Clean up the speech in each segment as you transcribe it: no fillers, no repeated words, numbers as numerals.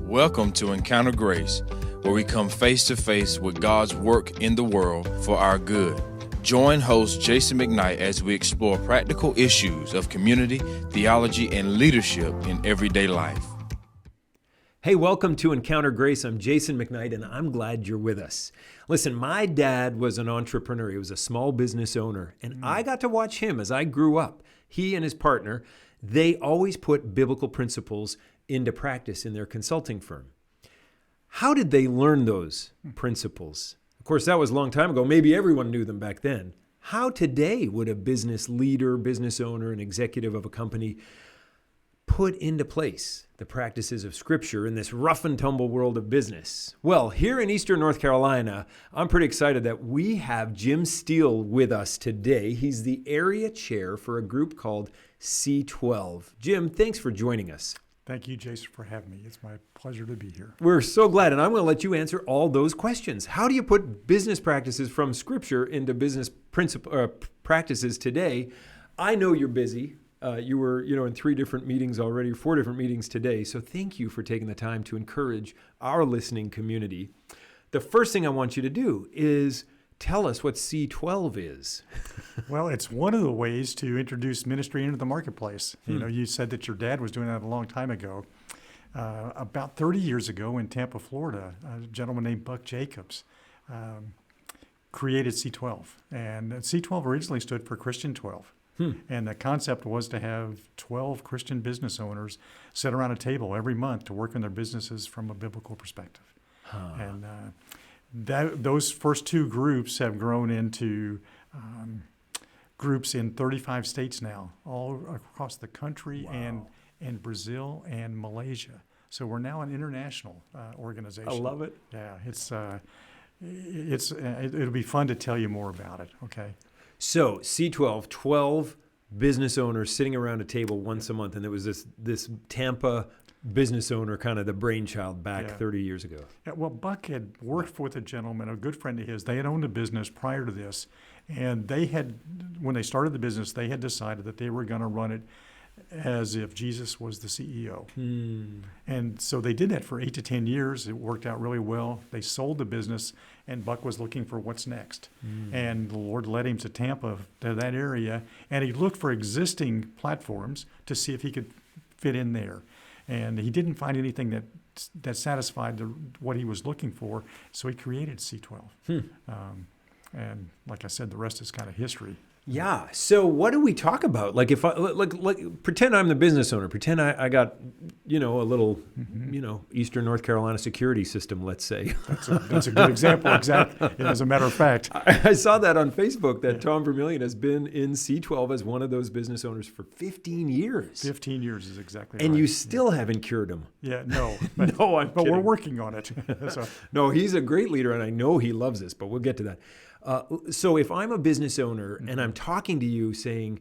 Welcome to Encounter Grace, where we come face to face with God's work in the world for our good. Join host Jason McKnight as we explore practical issues of community, theology, and leadership in everyday life. Hey, welcome to Encounter Grace. I'm Jason McKnight, and I'm glad you're with us. Listen, my dad was an entrepreneur. He was a small business owner, and I got to watch him as I grew up. He and his partner, they always put biblical principles into practice in their consulting firm. How did they learn those principles? Of course, that was a long time ago. Maybe everyone knew them back then. How today would a business leader, business owner, an executive of a company put into place the practices of Scripture in this rough and tumble world of business? Well, here in Eastern North Carolina, I'm pretty excited that we have Jim Steele with us today. He's the area chair for a group called C12. Jim, thanks for joining us. Thank you, Jason, for having me. It's my pleasure to be here. We're so glad, and I'm going to let you answer all those questions. How do you put business practices from Scripture into business practices today? I know you're busy. You were, in 3 different meetings already, 4 different meetings today. So thank you for taking the time to encourage our listening community. The first thing I want you to do is tell us what C12 is. Well, it's one of the ways to introduce ministry into the marketplace. You said that your dad was doing that a long time ago. About 30 years ago in Tampa, Florida, a gentleman named Buck Jacobs created C12. And C12 originally stood for Christian 12. And the concept was to have 12 Christian business owners sit around a table every month to work on their businesses from a biblical perspective. And those first 2 groups have grown into groups in 35 states now, all across the country. Wow. and Brazil and Malaysia. So we're now an international organization. I love it. Yeah, it'll be fun to tell you more about it. Okay. So C12, 12 business owners sitting around a table once a month, and there was this Tampa business owner, kind of the brainchild back 30 years ago. Yeah, well, Buck had worked with a gentleman, a good friend of his. They had owned a business prior to this, and when they started the business, they had decided that they were going to run it as if Jesus was the CEO. And so they did that for 8 to 10 years. It worked out really well. They sold the business, and Buck was looking for what's next. And the Lord led him to Tampa, to that area, and he looked for existing platforms to see if he could fit in there. And he didn't find anything that satisfied what he was looking for, so he created C12. And like I said, the rest is kind of history. Yeah. So what do we talk about? Like if I pretend I'm the business owner, pretend I got, a little, Eastern North Carolina security system, let's say. That's a good example. Exactly. As a matter of fact, I saw that on Facebook that Tom Vermillion has been in C12 as one of those business owners for 15 years. 15 years is exactly right. And you still haven't cured him. Yeah, no. But we're working on it. No, he's a great leader, and I know he loves this, but we'll get to that. So if I'm a business owner and I'm talking to you saying,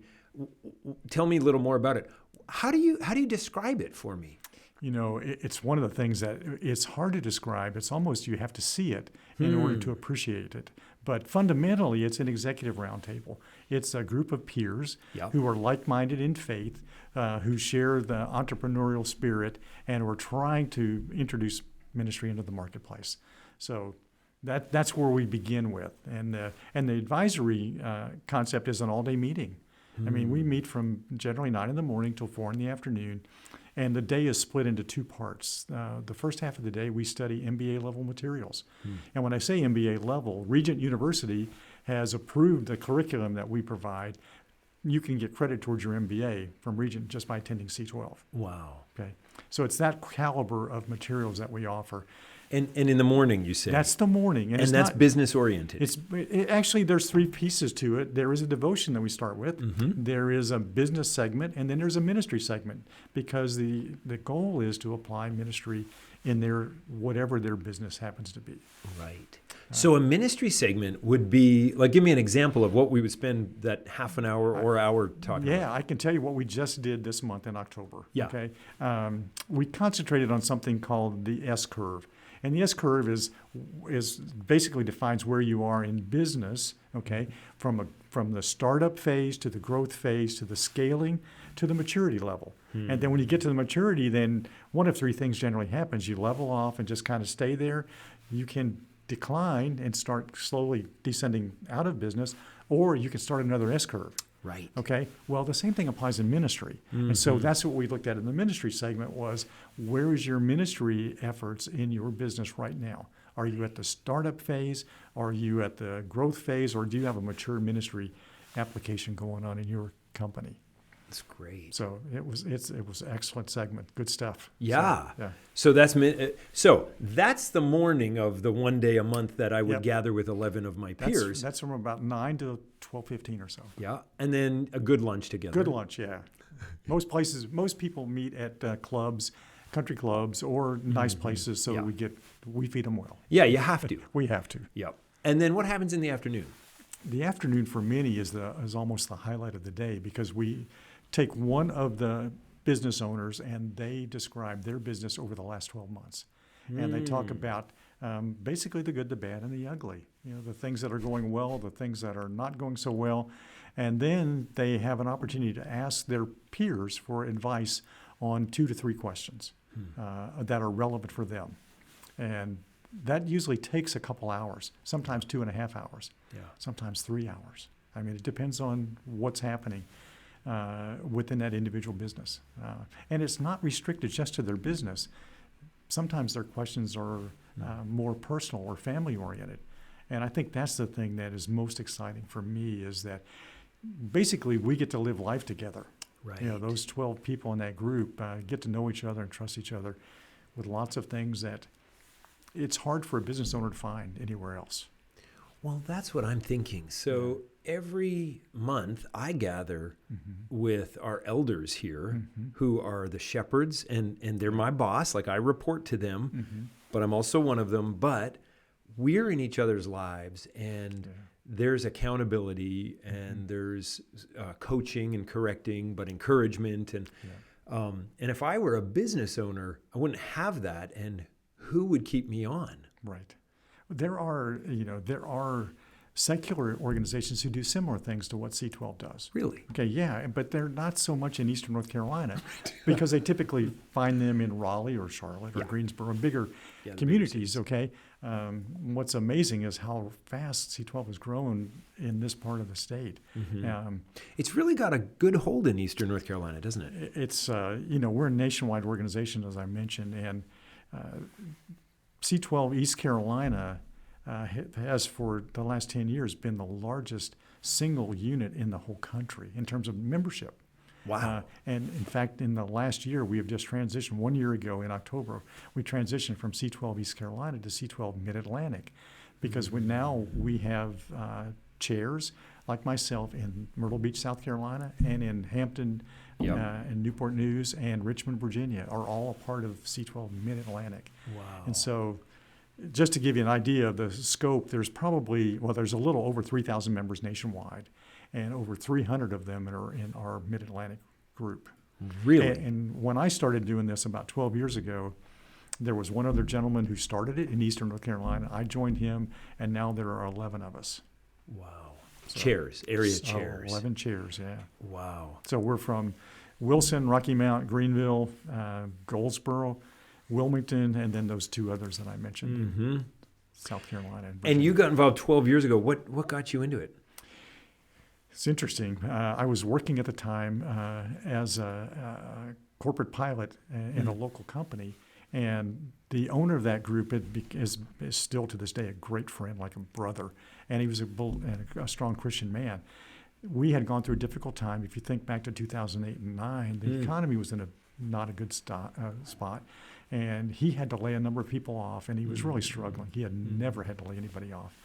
tell me a little more about it, how do you describe it for me? It's one of the things that it's hard to describe. It's almost you have to see it in order to appreciate it. But fundamentally, it's an executive roundtable. It's a group of peers who are like-minded in faith, who share the entrepreneurial spirit, and we're trying to introduce ministry into the marketplace. So that's where we begin with. And the advisory concept is an all-day meeting. I mean, we meet from generally 9 in the morning till 4 in the afternoon, and the day is split into 2 parts. The first half of the day, we study MBA level materials. And when I say MBA level, Regent University has approved the curriculum that we provide. You can get credit towards your MBA from Regent just by attending C12. Wow. Okay. So it's that caliber of materials that we offer. And in the morning, you say? That's the morning. And that's business oriented. Actually, there's 3 pieces to it. There is a devotion that we start with. There is a business segment, and then there's a ministry segment, because the goal is to apply ministry in whatever their business happens to be. Right. So a ministry segment would be, give me an example of what we would spend that half an hour or hour talking about. Yeah, I can tell you what we just did this month in October. Yeah. Okay. We concentrated on something called the S-curve. And the S-curve is basically defines where you are in business, okay, from the startup phase to the growth phase to the scaling to the maturity level. And then when you get to the maturity, then one of three things generally happens. You level off and just kind of stay there. You can decline and start slowly descending out of business, or you can start another S-curve. Right. Okay. Well, the same thing applies in ministry. And so that's what we looked at in the ministry segment was, where is your ministry efforts in your business right now? Are you at the startup phase? Are you at the growth phase? Or do you have a mature ministry application going on in your company? That's great. So it was an excellent segment. Good stuff. Yeah. So, yeah. So that's the morning of the one day a month that I would Yep. gather with 11 of my peers. That's from about 9 to 12:15 or so. Yeah. And then a good lunch together. Good lunch, yeah. Most people meet at clubs, country clubs, or nice places, so Yeah. we feed them well. Yeah, you have to. We have to. Yep. And then what happens in the afternoon? The afternoon for many is almost the highlight of the day, because we take one of the business owners and they describe their business over the last 12 months. And they talk about basically the good, the bad, and the ugly. The things that are going well, the things that are not going so well. And then they have an opportunity to ask their peers for advice on 2 to 3 questions that are relevant for them. And that usually takes a couple hours, sometimes 2.5 hours, sometimes 3 hours. I mean, it depends on what's happening within that individual business. And it's not restricted just to their business. Sometimes their questions are more personal or family-oriented. And I think that's the thing that is most exciting for me, is that basically we get to live life together. Right. Those 12 people in that group get to know each other and trust each other with lots of things that it's hard for a business owner to find anywhere else. Well, that's what I'm thinking. So every month I gather with our elders here who are the shepherds, and they're my boss. Like, I report to them, but I'm also one of them. But we're in each other's lives, and there's accountability, and there's coaching and correcting, but encouragement. And if I were a business owner, I wouldn't have that. And who would keep me on? Right. There are secular organizations who do similar things to what C12 does. Really? Okay, yeah, but they're not so much in Eastern North Carolina because they typically find them in Raleigh or Charlotte or Greensboro, bigger communities, okay? What's amazing is how fast C12 has grown in this part of the state. It's really got a good hold in Eastern North Carolina, doesn't it? It's, we're a nationwide organization, as I mentioned, and C12 East Carolina has for the last 10 years been the largest single unit in the whole country in terms of membership. Wow. And in fact, in the last year, we have just transitioned. 1 year ago in October, we transitioned from C12 East Carolina to C12 Mid-Atlantic, because now we have chairs like myself in Myrtle Beach, South Carolina, and in Hampton and Newport News and Richmond, Virginia are all a part of C12 Mid-Atlantic. Wow. And so just to give you an idea of the scope, there's a little over 3,000 members nationwide, and over 300 of them are in our Mid-Atlantic group. Really? And when I started doing this about 12 years ago, there was one other gentleman who started it in Eastern North Carolina. I joined him, and now there are 11 of us. Wow. Chairs, area So chairs. 11 chairs, yeah. Wow. So we're from Wilson, Rocky Mount, Greenville, Goldsboro, Wilmington, and then those 2 others that I mentioned, South Carolina. And you got involved 12 years ago. What got you into it? It's interesting. I was working at the time as a corporate pilot in a local company, and the owner of that group is still to this day a great friend, like a brother, and he was a strong Christian man. We had gone through a difficult time. If you think back to 2008 and 2009, the economy was in not a good spot, and he had to lay a number of people off, and he was really struggling. He had never had to lay anybody off.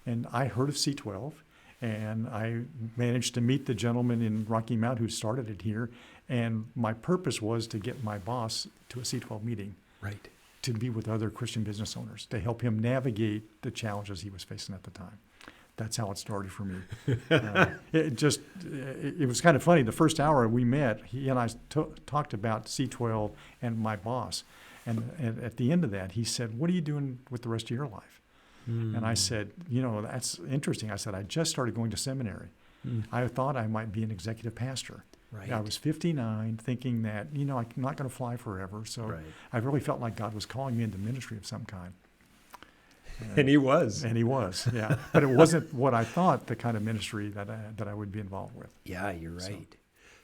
And I heard of C12, and I managed to meet the gentleman in Rocky Mount who started it here, and my purpose was to get my boss to a C12 meeting. Right. To be with other Christian business owners, to help him navigate the challenges he was facing at the time. That's how it started for me. It was kind of funny. The first hour we met, he and I talked about C12 and my boss. And at the end of that, he said, "What are you doing with the rest of your life?" And I said, "That's interesting." I said, "I just started going to seminary. I thought I might be an executive pastor." Right. I was 59, thinking that, I'm not going to fly forever. So Right. I really felt like God was calling me into ministry of some kind. And he was. And he was, yeah. But it wasn't what I thought the kind of ministry that I would be involved with. Yeah, you're right.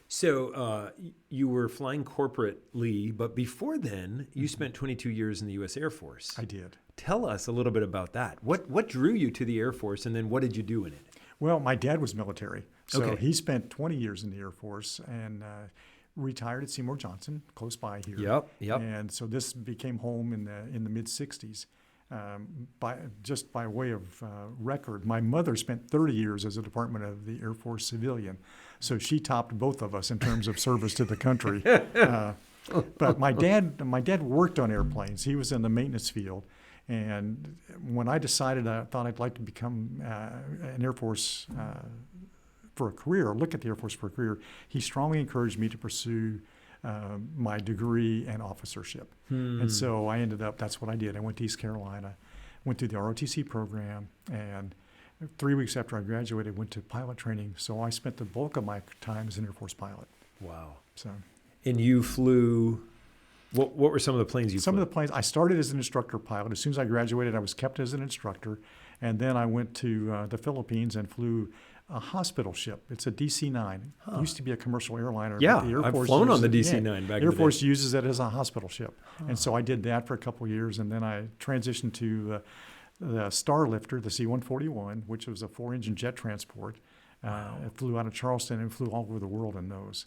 So you were flying corporately, but before then, you spent 22 years in the U.S. Air Force. I did. Tell us a little bit about that. What drew you to the Air Force, and then what did you do in it? Well, my dad was military. So Okay. he spent 20 years in the Air Force and retired at Seymour Johnson, close by here. Yep. And so this became home in the mid-'60s. By way of record, my mother spent 30 years as a Department of the Air Force civilian, so she topped both of us in terms of service to the country. But my dad worked on airplanes. He was in the maintenance field, and when I decided I thought I'd like to become an Air Force for a career, or look at the Air Force for a career, he strongly encouraged me to pursue my degree and officership. And so I ended up, that's what I did. I went to East Carolina, went through the ROTC program, and 3 weeks after I graduated, went to pilot training. So I spent the bulk of my time as an Air Force pilot. Wow. So, And you flew, what were some of the planes you flew? some of the planes, I started as an instructor pilot. As soon as I graduated, I was kept as an instructor. And then I went to the Philippines and flew a hospital ship. It's a DC-9. It used to be a commercial airliner. Yeah, but the Air I've Force flown on the uses it- DC-9 back in Air the day. Force uses it as a hospital ship. And so I did that for a couple of years, and then I transitioned to the Starlifter, the C-141, which was a 4-engine jet transport. It flew out of Charleston and flew all over the world in those.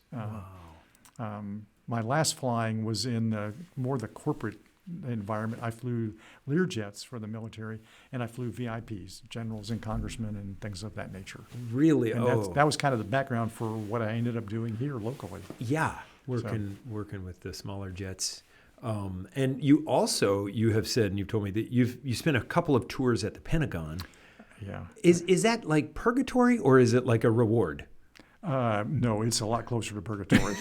My last flying was in more the corporate environment. I flew Learjets for the military, and I flew VIPs, generals and congressmen and things of that nature. Really? And that was kind of the background for what I ended up doing here locally. Yeah, working with the smaller jets. And you have said, and you've told me that you spent a couple of tours at the Pentagon. Yeah. Is that like purgatory, or is it like a reward? No, it's a lot closer to purgatory.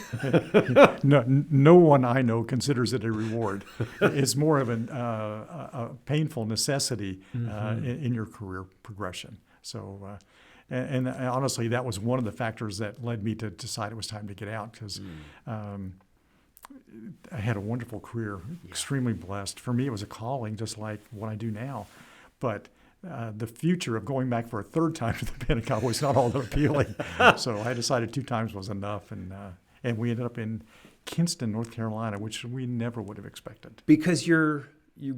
No one I know considers it a reward. It's more of a painful necessity in your career progression. So, and honestly, that was one of the factors that led me to decide it was time to get out, because I had a wonderful career, extremely blessed. For me, it was a calling, just like what I do now. But the future of going back for a third time to the Pentagon was not all that appealing. So I decided 2 times was enough, and we ended up in Kinston, North Carolina, which we never would have expected. Because you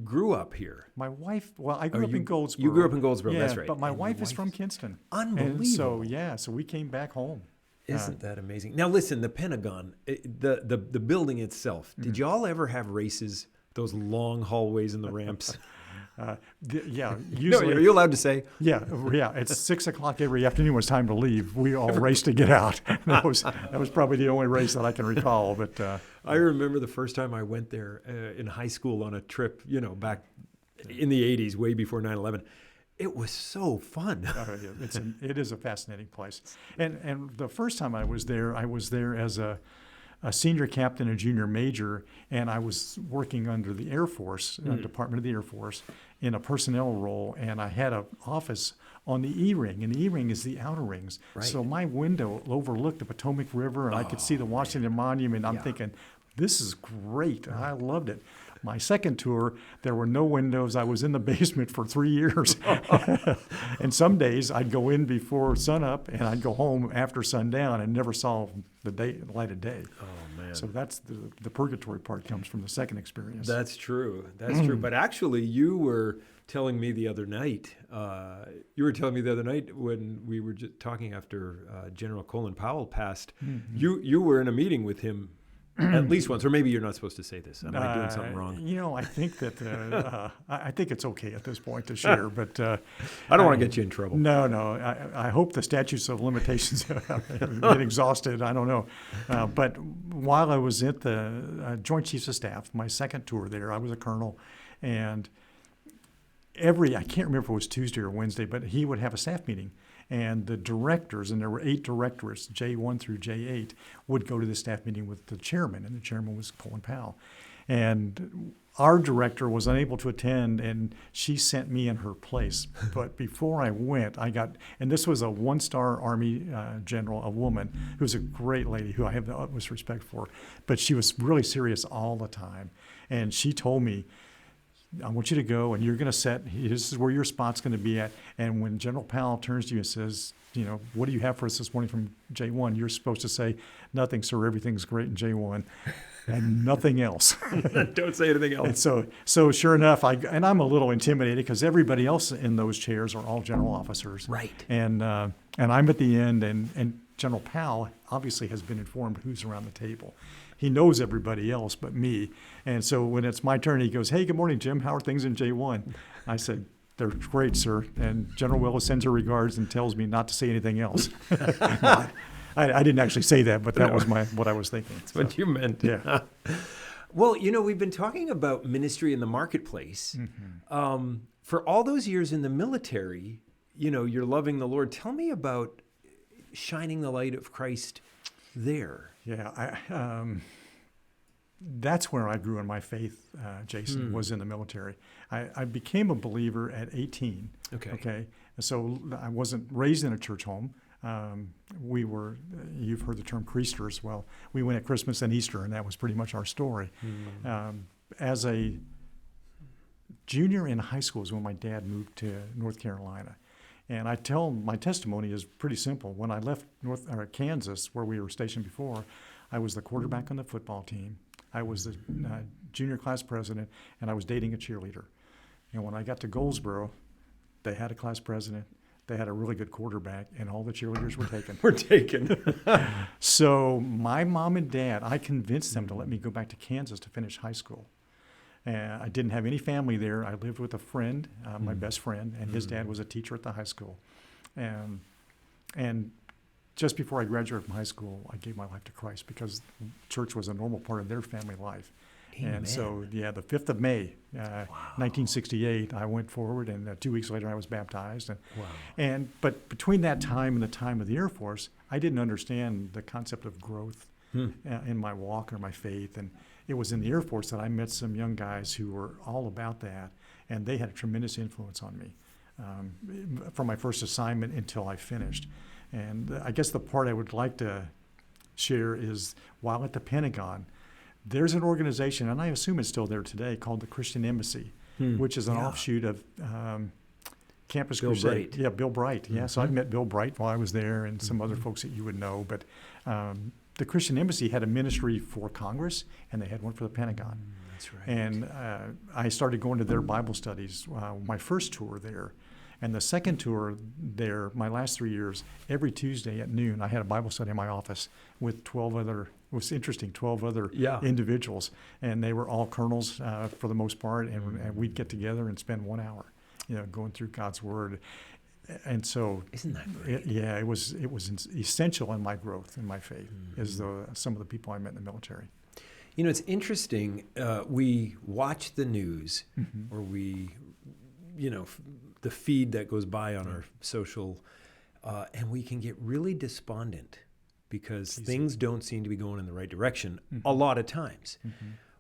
grew up here. My wife, I grew up in Goldsboro. You grew up in Goldsboro, yeah, that's right. But my wife is from Kinston. Unbelievable. And so we came back home. Isn't that amazing? Now listen, the Pentagon, the building itself, did y'all ever have races, those long hallways and the ramps? Yeah, No, usually. are you allowed to say? Yeah. It's 6 o'clock every afternoon when it's time to leave. We all race to get out. That was probably the only race that I can recall. But I remember the first time I went there in high school on a trip, back in the 80s, way before 9/11. It was so fun. It is a fascinating place. And the first time I was there as a senior captain and junior major, and I was working under the Air Force, Department of the Air Force, in a personnel role, and I had an office on the E-ring, and the E-ring is the outer rings. Right. So my window overlooked the Potomac River, and I could see the Washington Monument. I'm thinking, this is great. And I loved it. My second tour, there were no windows. I was in the basement for 3 years. And some days I'd go in before sunup, and I'd go home after sundown and never saw the light of day. Oh, man. So that's the purgatory part comes from the second experience. That's true. That's true. But actually, you were telling me the other night, when we were just talking after General Colin Powell passed, you were in a meeting with him at least once, or maybe you're not supposed to say this. Am I doing something wrong? I think that I think it's okay at this point to share, but I don't want to get you in trouble. No. I hope the statutes of limitations get exhausted. I don't know. But while I was at the Joint Chiefs of Staff, my second tour there, I was a colonel, and I can't remember if it was Tuesday or Wednesday, but he would have a staff meeting. And the directors, and there were 8 directorates, J1 through J8, would go to the staff meeting with the chairman, and the chairman was Colin Powell. And our director was unable to attend, and she sent me in her place. But before I went, and this was a 1-star Army general, a woman who was a great lady who I have the utmost respect for. But she was really serious all the time. And she told me, I want you to go, and you're going to this is where your spot's going to be at. And when General Powell turns to you and says, what do you have for us this morning from J1? You're supposed to say, nothing, sir, everything's great in J1. And nothing else. Don't say anything else. And so sure enough, I'm a little intimidated because everybody else in those chairs are all general officers. Right. And I'm at the end, and General Powell obviously has been informed who's around the table. He knows everybody else but me. And so when it's my turn, he goes, "Hey, good morning, Jim. How are things in J1?" I said, "They're great, sir." And General Willis sends her regards and tells me not to say anything else. I didn't actually say that, but that was what I was thinking. That's what you meant. Yeah. Well, we've been talking about ministry in the marketplace. Mm-hmm. For all those years in the military, you're loving the Lord. Tell me about shining the light of Christ there. Yeah, that's where I grew in my faith, Jason, was in the military. I became a believer at 18. Okay. So I wasn't raised in a church home. You've heard the term Creasters. Well, we went at Christmas and Easter, and that was pretty much our story. As a junior in high school is when my dad moved to North Carolina. And my testimony is pretty simple. When I left Kansas, where we were stationed before, I was the quarterback on the football team. I was the junior class president, and I was dating a cheerleader. And when I got to Goldsboro, they had a class president, they had a really good quarterback, and all the cheerleaders were taken. Were taken. So my mom and dad, I convinced them to let me go back to Kansas to finish high school. I didn't have any family there. I lived with a friend, my best friend, and his dad was a teacher at the high school. And just before I graduated from high school, I gave my life to Christ because church was a normal part of their family life. Amen. And so, the 5th of May, 1968, I went forward, and 2 weeks later I was baptized. But between that time and the time of the Air Force, I didn't understand the concept of growth in my walk or my faith. And it was in the Air Force that I met some young guys who were all about that, and they had a tremendous influence on me from my first assignment until I finished. And I guess the part I would like to share is while at the Pentagon, there's an organization, and I assume it's still there today, called the Christian Embassy, which is an offshoot of Campus Bill Crusade. Bright. Yeah, Bill Bright. Yeah, so I met Bill Bright while I was there, and some other folks that you would know. But the Christian Embassy had a ministry for Congress, and they had one for the Pentagon. That's right. And I started going to their Bible studies, my first tour there. And the second tour there, my last 3 years, every Tuesday at noon, I had a Bible study in my office with 12 other individuals. And they were all colonels for the most part, and we'd get together and spend 1 hour, going through God's Word. And so, isn't that great? It was essential in my growth in my faith, as some of the people I met in the military. It's interesting. We watch the news, or we, the feed that goes by on our social, and we can get really despondent because things don't seem to be going in the right direction a lot of times.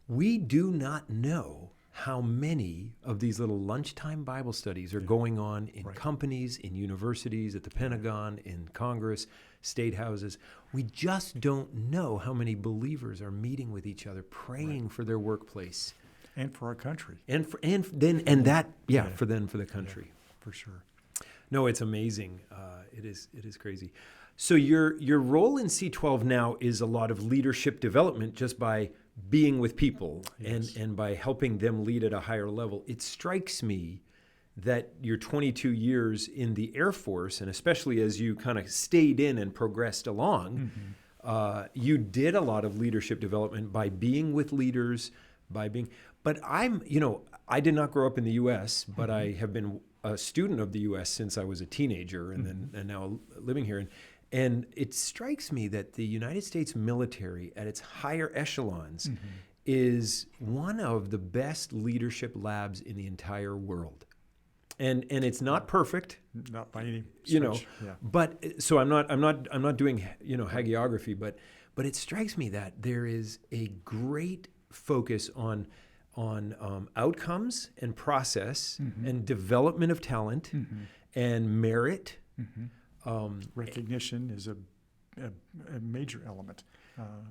We do not know how many of these little lunchtime Bible studies are going on in companies, in universities, at the Pentagon, in Congress, state houses. We just don't know how many believers are meeting with each other, praying for their workplace. And for our country. For the country. Yeah, for sure. No, it's amazing. It is crazy. So your role in C12 now is a lot of leadership development just by being with people and by helping them lead at a higher level. It strikes me that your 22 years in the Air Force, and especially as you kind of stayed in and progressed along, you did a lot of leadership development by being with leaders, but I did not grow up in the U.S., but I have been a student of the U.S. since I was a teenager and now living here. And it strikes me that the United States military at its higher echelons is one of the best leadership labs in the entire world. And it's not perfect, not by any stretch. But so I'm not doing hagiography, but it strikes me that there is a great focus on outcomes and process and development of talent and merit. Recognition is a major element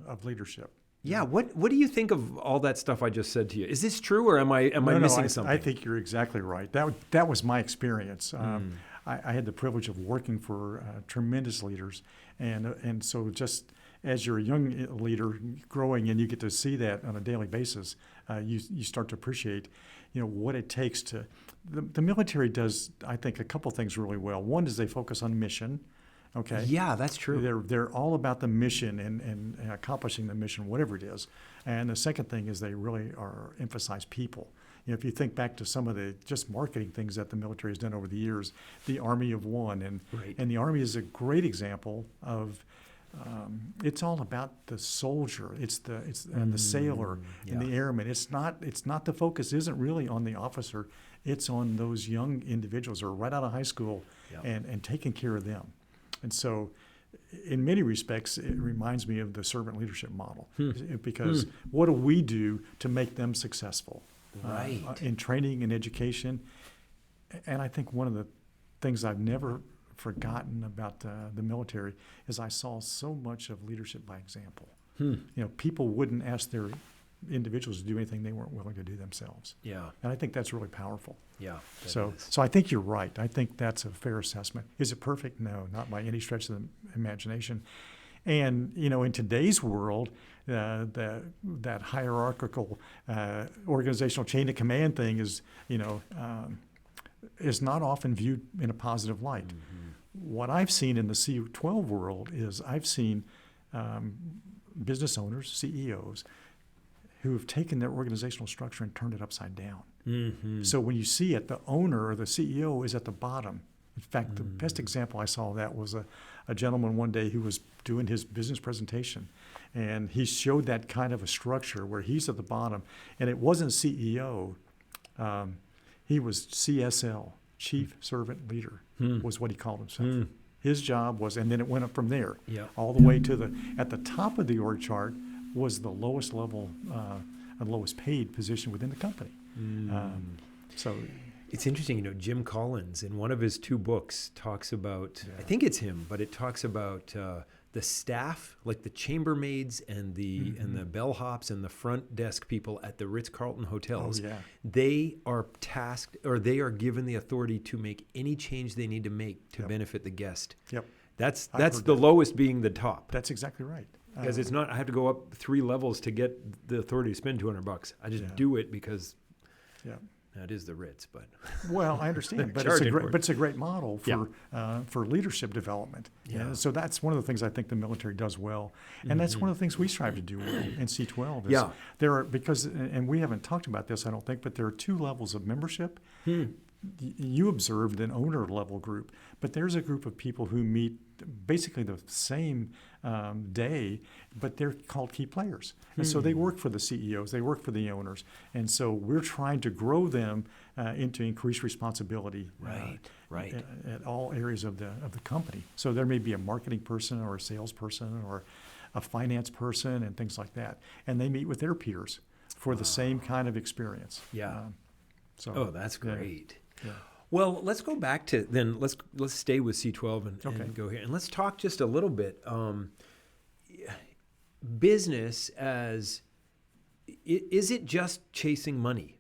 of leadership. Yeah. What do you think of all that stuff I just said to you? Is this true, or am I missing something? I think you're exactly right. That was my experience. I had the privilege of working for tremendous leaders, and so just as you're a young leader growing and you get to see that on a daily basis, you start to appreciate, what it takes to. The military does, I think, a couple things really well. One is they focus on mission. Okay. Yeah, that's true. They're all about the mission and accomplishing the mission, whatever it is. And the second thing is they really emphasize people. If you think back to some of the just marketing things that the military has done over the years, the Army of One, and the Army is a great example of. It's all about the soldier. And the sailor and the airman. It's not the focus isn't really on the officer. It's on those young individuals who are right out of high school and taking care of them. And so, in many respects, it reminds me of the servant leadership model. Because what do we do to make them successful? Right. In training and education. And I think one of the things I've never forgotten about the military is I saw so much of leadership by example. People wouldn't ask their individuals to do anything they weren't willing to do themselves. Yeah. And I think that's really powerful. Yeah. So I think you're right. I think that's a fair assessment. Is it perfect? No, not by any stretch of the imagination. And, in today's world, that hierarchical organizational chain of command thing is not often viewed in a positive light. What I've seen in the C12 world is I've seen business owners, CEOs, who have taken their organizational structure and turned it upside down. So when you see it, the owner or the CEO is at the bottom. In fact, the best example I saw of that was a gentleman one day who was doing his business presentation, and he showed that kind of a structure where he's at the bottom, and it wasn't CEO. He was CSL, Chief Servant Leader, was what he called himself. His job was, and then it went up from there, all the way to at the top of the org chart was the lowest level and lowest paid position within the company. So it's interesting, Jim Collins in one of his 2 books talks about, I think it's him, but it talks about the staff, like the chambermaids and the bellhops and the front desk people at the Ritz-Carlton hotels. They are tasked, or they are given the authority to make any change they need to make to benefit the guest. That's the lowest being the top. That's exactly right. Because it's not, I have to go up 3 levels to get the authority to spend $200. I just do it because that is the Ritz, but well, I understand, but it's a great model for leadership development. So that's one of the things I think the military does well, and that's one of the things we strive to do in C12. There are, and we haven't talked about this, I don't think, but there are 2 levels of membership. You observed an owner level group, but there's a group of people who meet basically the same day, but they're called key players. And so they work for the CEOs, they work for the owners. And so we're trying to grow them into increased responsibility at all areas of the company. So there may be a marketing person or a salesperson or a finance person and things like that. And they meet with their peers for the same kind of experience. That's great. Well, let's go back to then. Let's stay with C12 and go here, and let's talk just a little bit. Business as is it just chasing money?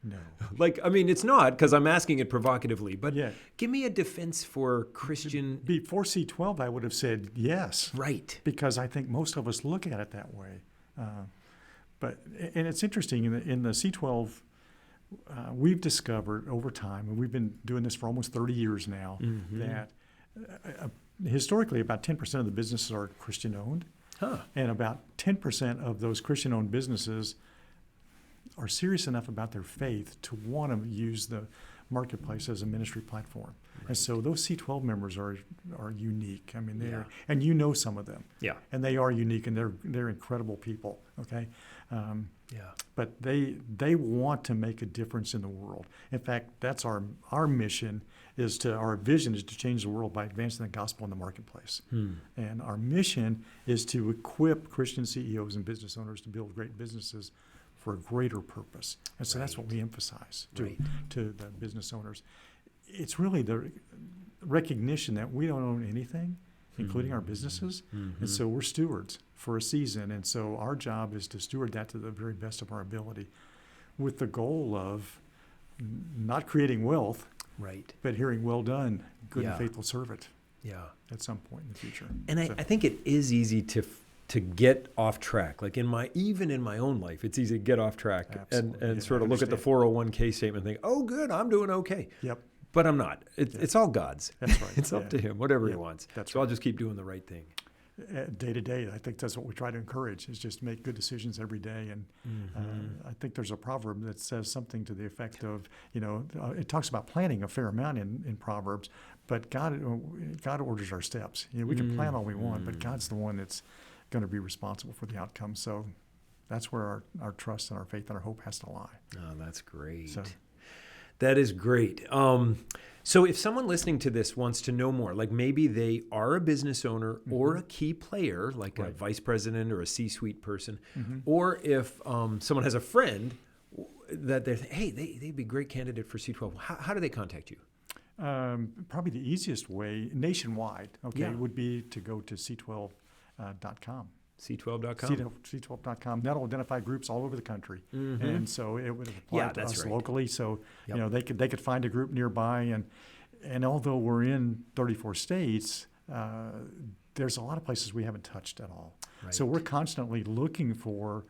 No. It's not, because I'm asking it provocatively. But give me a defense for Christian. Before C12, I would have said yes. Right. Because I think most of us look at it that way. And it's interesting in the C12. We've discovered over time, and we've been doing this for almost 30 years now, that historically about 10% of the businesses are Christian-owned, and about 10% of those Christian-owned businesses are serious enough about their faith to want to use the marketplace as a ministry platform. And so those C12 members are unique. And you know some of them. And they are unique, and they're incredible people. Okay, But they want to make a difference in the world. In fact, that's our mission our vision is to change the world by advancing the gospel in the marketplace. And our mission is to equip Christian CEOs and business owners to build great businesses for a greater purpose. And so that's what we emphasize to the business owners. It's really the recognition that we don't own anything, including our businesses. And so we're stewards for a season. And so our job is to steward that to the very best of our ability with the goal of not creating wealth, but hearing, well done, good and faithful servant, at some point in the future. And I think it is easy to get off track. Like even in my own life, it's easy to get off track and sort of look at the 401k statement and think, oh, good, I'm doing okay. But I'm not. It's all God's. That's right. It's up to him, whatever he wants. That's so I'll just keep doing the right thing. Day to day, I think that's what we try to encourage, is just make good decisions every day. And I think there's a proverb that says something to the effect of, it talks about planning a fair amount in Proverbs, but God orders our steps. We can plan all we want, but God's the one that's going to be responsible for the outcome. So that's where our trust and our faith and our hope has to lie. Oh, that's great. That is great. So if someone listening to this wants to know more, like maybe they are a business owner or a key player, like a vice president or a C-suite person, or if someone has a friend that they'd be a great candidate for C12, how do they contact you? Probably the easiest way nationwide, would be to go to C12.com. C12.com? C12.com. That'll identify groups all over the country. And so it would apply to us locally. So, they could find a group nearby. And although we're in 34 states, there's a lot of places we haven't touched at all. So we're constantly looking for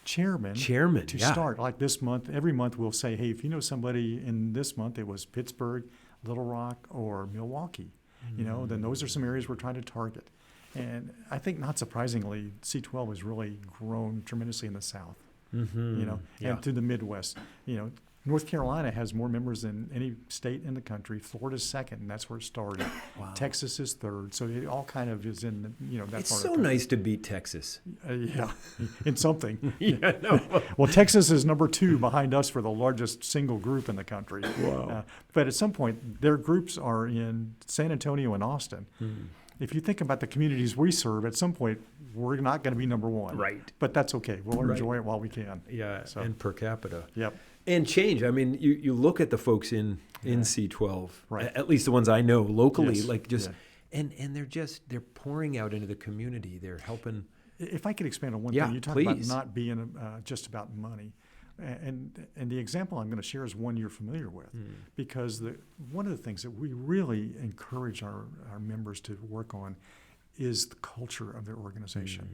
chairmen to start. Like this month, every month we'll say, hey, if you know somebody in this month, it was Pittsburgh, Little Rock, or Milwaukee, then those are some areas we're trying to target. And I think, not surprisingly, C12 has really grown tremendously in the South, and through the Midwest. North Carolina has more members than any state in the country. Florida's second, and that's where it started. Wow. Texas is third. So it all kind of is in, that it's part of the It's so country. nice to beat Texas. In something. Well, Texas is number 2 behind us for the largest single group in the country. Wow. But at some point, their groups are in San Antonio and Austin. If you think about the communities we serve, at some point, we're not going to be number 1. Right. But that's okay. We'll enjoy it while we can. And per capita. Yep. And change. I mean, you look at the folks in C12, at least the ones I know locally, and they're pouring out into the community. They're helping. If I could expand on one thing, you talk about not being just about money. And the example I'm going to share is one you're familiar with, because one of the things that we really encourage our members to work on is the culture of their organization.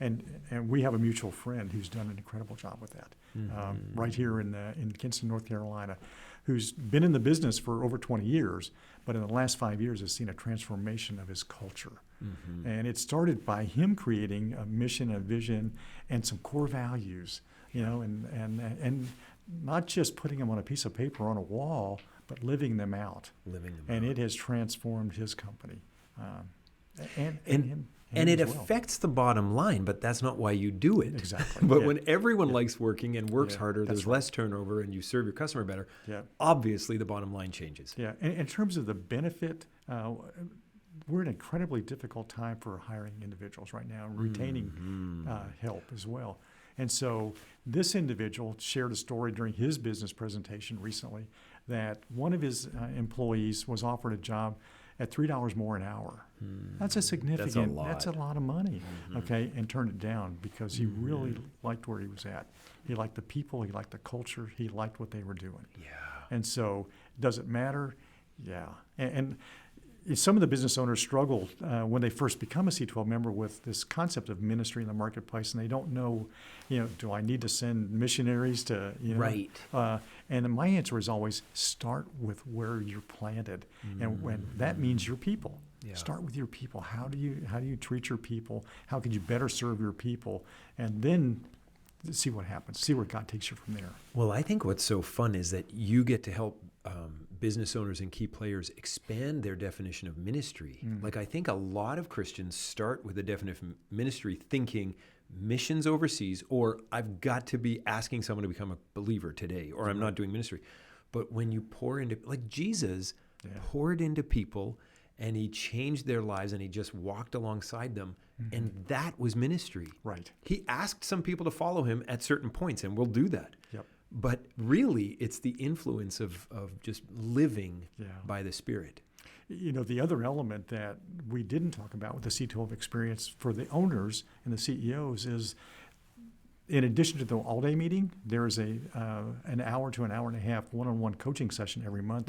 And we have a mutual friend who's done an incredible job with that, right here in Kinston, North Carolina, who's been in the business for over 20 years, but in the last 5 years has seen a transformation of his culture. And it started by him creating a mission, a vision, and some core values, and not just putting them on a piece of paper on a wall, but living them out. And it has transformed his company, and him. And it affects the bottom line, but that's not why you do it. Exactly. But when everyone likes working and works harder, there's less turnover, and you serve your customer better, obviously the bottom line changes. Yeah, and in terms of the benefit, we're in an incredibly difficult time for hiring individuals right now and retaining help as well. And so this individual shared a story during his business presentation recently that one of his employees was offered a job at $3 more an hour. That's a significant, that's a lot of money, and turned it down because he really liked where he was at. He liked the people, he liked the culture, he liked what they were doing. And so, does it matter? And some of the business owners struggle when they first become a C12 member with this concept of ministry in the marketplace, and they don't know, do I need to send missionaries to, and my answer is always start with where you're planted, and when that means your people. Start with your people. How do you treat your people? How could you better serve your people? And then see what happens. See where God takes you from there. Well, I think what's so fun is that you get to help business owners and key players expand their definition of ministry. Like, I think a lot of Christians start with the definition of ministry thinking missions overseas, or I've got to be asking someone to become a believer today, or I'm not doing ministry. But when you pour into, like Jesus poured into people and he changed their lives and he just walked alongside them. And that was ministry. Right. He asked some people to follow him at certain points, and we'll do that. Yep. But really, it's the influence of just living by the Spirit. You know, the other element that we didn't talk about with the C12 experience for the owners and the CEOs is, in addition to the all-day meeting, there's an hour to an hour and a half one-on-one coaching session every month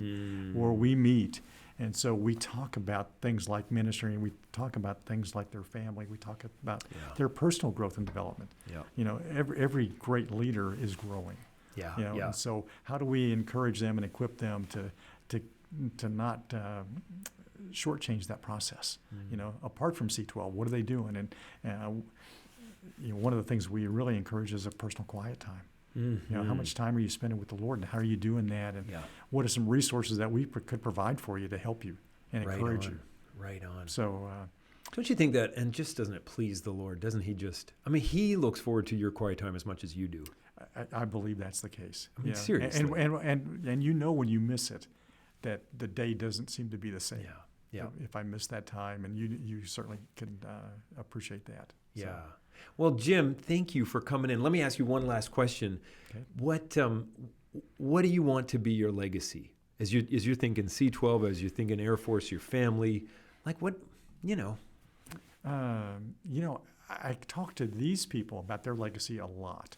where we meet. And so we talk about things like ministry, and we talk about things like their family. We talk about their personal growth and development. Yeah. You know, every great leader is growing. Yeah. You know, and so how do we encourage them and equip them to not shortchange that process? You know, apart from C12, what are they doing? And you know, one of the things we really encourage is a personal quiet time. You know, how much time are you spending with the Lord, and how are you doing that? And what are some resources that we could provide for you to help you and encourage you? Right on. So, don't you think that, and just doesn't it please the Lord? Doesn't he just, I mean, he looks forward to your quiet time as much as you do. I believe that's the case. I mean, seriously. And you know when you miss it, that the day doesn't seem to be the same. Yeah. If I miss that time, and you certainly can appreciate that. Yeah. So. Well, Jim, thank you for coming in. Let me ask you one last question. Okay. What do you want to be your legacy? As you're thinking C12, as you're thinking Air Force, your family, like what, you know? You know, I talk to these people about their legacy a lot.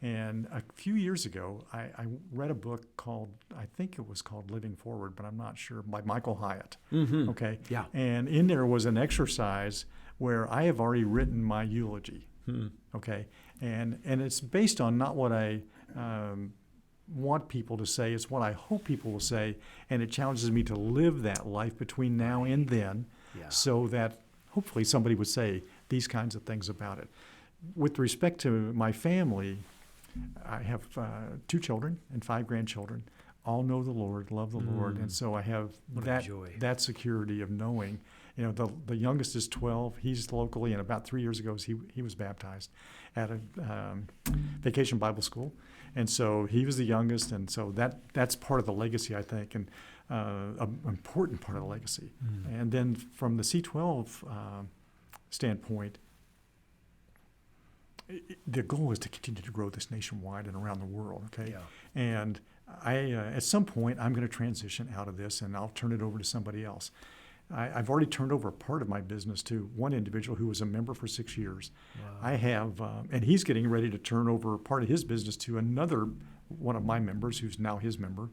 And a few years ago, I read a book called, I think it was called Living Forward, but I'm not sure, by Michael Hyatt. Okay? Yeah. And in there was an exercise where I have already written my eulogy. Okay? And it's based on not what I want people to say, it's what I hope people will say, and it challenges me to live that life between now and then so that hopefully somebody would say these kinds of things about it. With respect to my family, I have 2 children and 5 grandchildren. All know the Lord, love the Lord, and so I have that security of knowing. You know, the youngest is 12. He's locally, and about 3 years ago, he was baptized at a Vacation Bible School, and so he was the youngest, and so that's part of the legacy, I think, and an important part of the legacy. And then from the C12 standpoint, the goal is to continue to grow this nationwide and around the world, okay? And I, at some point, I'm going to transition out of this, and I'll turn it over to somebody else. I've already turned over part of my business to one individual who was a member for 6 years. I have, and he's getting ready to turn over part of his business to another one of my members who's now his member.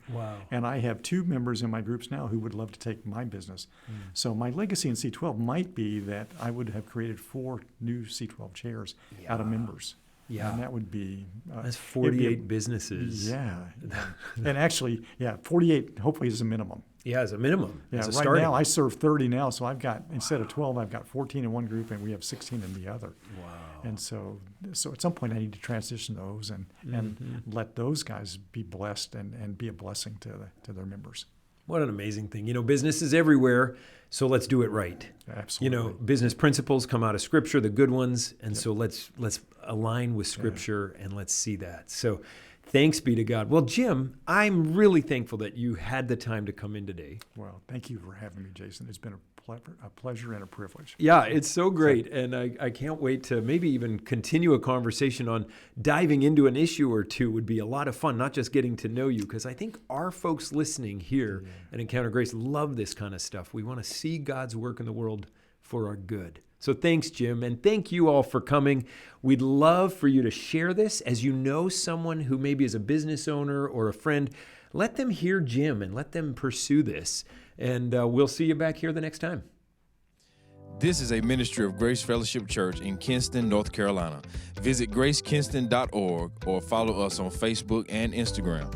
And I have 2 members in my groups now who would love to take my business. So my legacy in C12 might be that I would have created 4 new C12 chairs out of members. And that would be... that's 48 businesses. And actually, 48 hopefully is a minimum. As a minimum. Right now I serve 30 now, so I've got, instead of 12, I've got 14 in one group and we have 16 in the other. And so at some point I need to transition those and let those guys be blessed and be a blessing to their members. What an amazing thing. You know, business is everywhere, so let's do it right. Absolutely. You know, business principles come out of Scripture, the good ones, and so let's align with Scripture and let's see that. So thanks be to God. Well, Jim, I'm really thankful that you had the time to come in today. Well, thank you for having me, Jason. It's been a pleasure and a privilege. Yeah, it's so great. And I can't wait to maybe even continue a conversation on diving into an issue or two. Would be a lot of fun, not just getting to know you, because I think our folks listening here at Encounter Grace love this kind of stuff. We want to see God's work in the world for our good. So thanks, Jim, and thank you all for coming. We'd love for you to share this. As you know someone who maybe is a business owner or a friend, let them hear Jim and let them pursue this. And we'll see you back here the next time. This is a ministry of Grace Fellowship Church in Kinston, North Carolina. Visit gracekinston.org or follow us on Facebook and Instagram.